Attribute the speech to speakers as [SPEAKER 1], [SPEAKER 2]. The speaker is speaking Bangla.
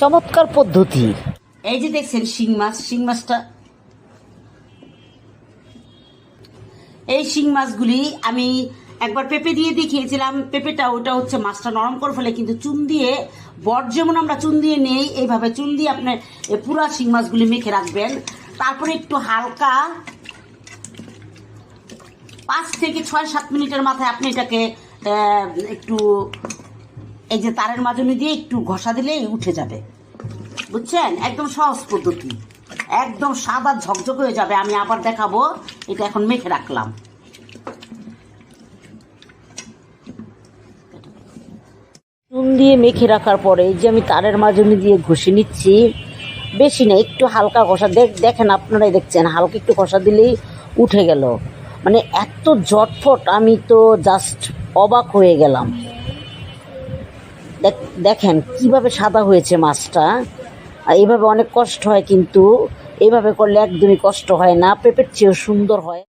[SPEAKER 1] চমৎকার পদ্ধতি। এই যে দেখছেন শিং মাছটা, এই শিং মাছগুলি আমি একবার পেঁপে দিয়ে দেখিয়েছিলাম। পেঁপেটা ওটা হচ্ছে মাছটা নরম করে ফেলে, কিন্তু চুন দিয়ে বট যেমন আমরা চুন দিয়ে নেই, এইভাবে চুন দিয়ে আপনার পুরা শিং মাছগুলি মেখে রাখবেন। তারপরে একটু হালকা 5 থেকে 6-7 মিনিটের মাথায় আপনি এটাকে একটু এই যে তারের মাজনি দিয়ে একটু ঘষা দিলেই উঠে যাবে, বুঝছেন? একদম সহজ পদ্ধতি, একদম সাদা ঝকঝক হয়ে যাবে। আমি আবার দেখাবো। এটা এখন মেখে রাখলাম। চুন দিয়ে মেখে রাখার পরে এই যে আমি তারের মাজনি দিয়ে ঘষে নিচ্ছি, বেশি না, একটু হালকা ঘষা। দেখেন, আপনারাই দেখছেন, হালকা একটু ঘষা দিলেই উঠে গেল। মানে এত ঝটফট, আমি তো জাস্ট অবাক হয়ে গেলাম। দেখেন কিভাবে সাদা হয়েছে মাছটা। এইভাবে অনেক কষ্ট হয়, কিন্তু এইভাবে করলে একদমই কষ্ট হয় না, পেঁপের চেয়েও সুন্দর হয়।